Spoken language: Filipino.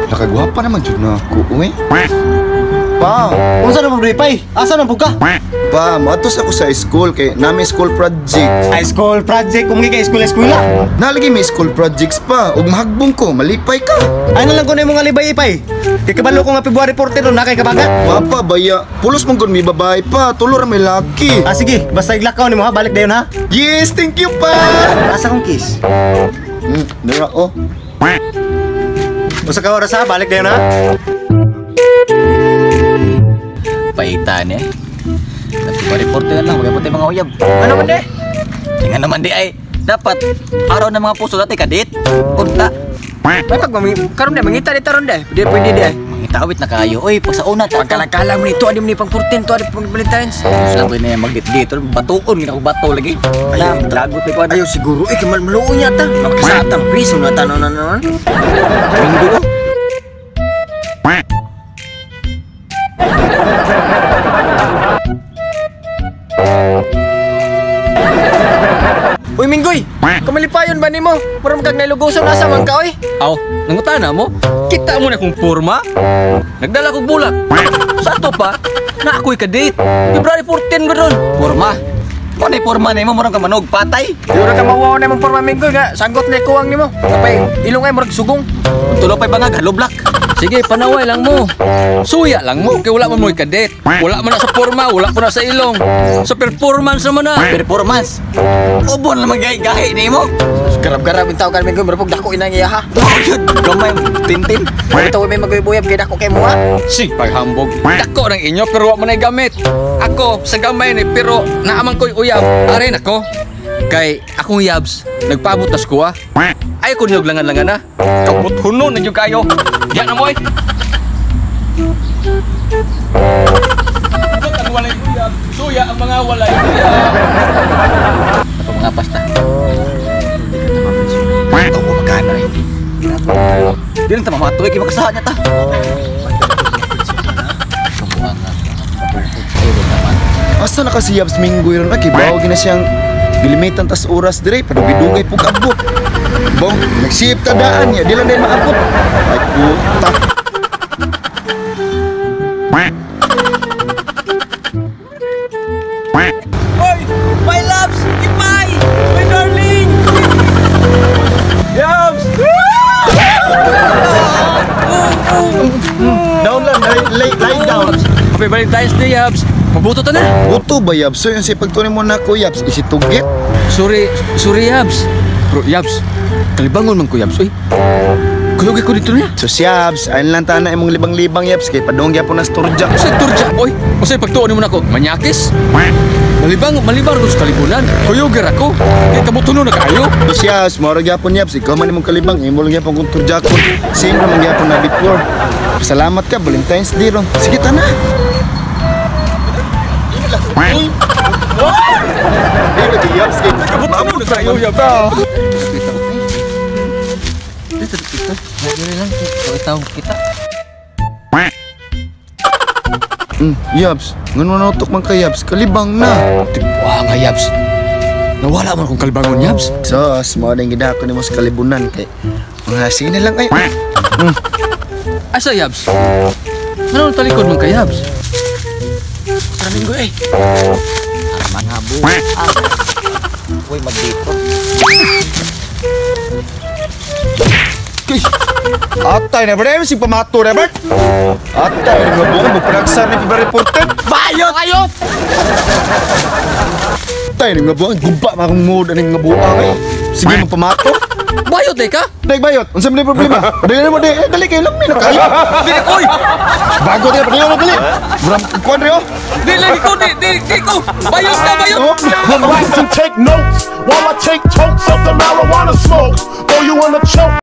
Nakagwapa naman jud na ako, uy. Pa, unsa na mo pay? Asa na buka? Pa, matos ako sa school kay nami school project. Ay school project kung kay eskwela. Nalagi may school projects pa ug mahagbong ko, malipay ka. Ay na lang ko na imong alibay ipay. Kay kabalo ko nga February 14 ron na kay kabagat. Papa, baya, pulos mong may babae pa, tulor may laki. Ah sige, basta iglakaw nimo ha, balik dayon ha. Yes, thank you pa. Asa kong kiss? Dara, oh. Usa ka oras ha, balik dayon ha. Paitan eh. Nagpa-reporter lang, wala pati mga uyab. Ano man de? Tingnan naman di ay dapat araw ng mga puso dati kadit. Punta. May karon na mangita dito ron de. Pwede de. Mangitawit na kayo. Oy, pag sa una Pagkalangkala mo nito, adi mo ni pang 14 to, adi pang Valentine's. sabi na magdit dito, batuon gina ko bato lagi. Alam, lagot ko. Ayaw siguro eh maluo yata. Makasatang piso na tanong na naman. Minggo. Uy Minggoy, kamalipayon ba nimo? Para magkag nailugoson asa man ka oy. Aw, nangutana mo? Kita mo na kung porma? Nagdala kong bulak. Sa to pa, na ako'y ka-date. February 14 ko ron. Porma. Ano porma na mo, murang ka manog, patay. Duro ka mawaw na mong porma Minggoy nga, sanggot na ikuwang nimo. Kapay, ilong ay murag sugong. Tulo pa'y bangag, haloblak. Sige, panaway lang mo. Suya lang mo, kaya wala man mo'y ka-date. Wala man na sa porma, wala po na sa ilong. Sa performance naman na. Performance. Ubo na magahi-gahi ni mo. Garab-garab yung tao ka Minggoy, marapog dako inang iya ha. Oh, yun. Gamay, tintin. Ito may maguyab kay dako kay mo ha. Si, paghambog. Dako ng inyo, pero wala mo na gamit. Ako, sa gamay ni, pero naamang ko'y uyab. Arin ako. Kay akong yabs, nagpabutas ko ay ko niyog langan-langan na. Kaput huno na yung kayo. Yan na mo eh. Ang walay uyab, suya ang mga walay uyab. Ako mga pasta. Ito ko magkano eh. Di lang ta mamatoy, kaya makasahan niya ta. Asa na kasi Yabs Minggoy ron, kibaw gina siyang gilimitan tas oras dire, padugay-dugay po kaabot. Bong, nagsiyip ka daan niya, di lang din maabot. Ay puta. Oy, my loves, Ipay, my darling. Yabs. Down lang, lay down. Happy Valentine's Day, Yabs. Mabuto ta na. Buto ba Yabs? So yung si pagtunin mo na ko Yabs, isitugit. Sorry Yabs. Bro, Yabs. Kalibangon man ko Yabs, oy. Kuyog ko dito na. So si Yabs, ayun lang tana imong libang-libang Yabs, kay padong gyapon na storja. Sa turja, oy. Usay pagtuon mo na ko, manyakis. Malibang ko sa kalibunan. Kuyog ako. Kay kabutuno na kayo. So si Yabs, moro gyapon Yabs, ikaw man imong kalibang, imo lang gyapon kung turja ko. Same man gyapon na before. Salamat ka, Valentine's Day ron. Sige ta na. Uy! Dito di Yabs, kay Kabutuno na kayo, Yabs. Dito. Nagdiri lang. Kaya tawag kita. Yabs, ngano nautok man kay Yabs, kalibang na. Wah nga, Yabs. Nawala man kong kalibangon, Yabs. Sos, mo na yung gidako ni mo sa kalibunan kay mga sina lang ay. Asa, Yabs? Ano talikod man kay Yabs? Saraming ko eh. Arman habo. Uy, magdito. Atay na ba si pamato na ba? Atay na ba mo panagsar ni February 14? Bayot! Ayot! Atay na ba guba makong mood aning nga buang eh. Sige mo pamato. Bayot, ka? Dek bayot, unsa man problema? Dali mo dali kay lang na kayo. Dili, oy! Bago dia padayon mo dali. Buram kwadre oh. Dili ko, di ko! Bayot na, bayot! Relax and take notes while I take totes of the marijuana smoke. Throw you in a choke.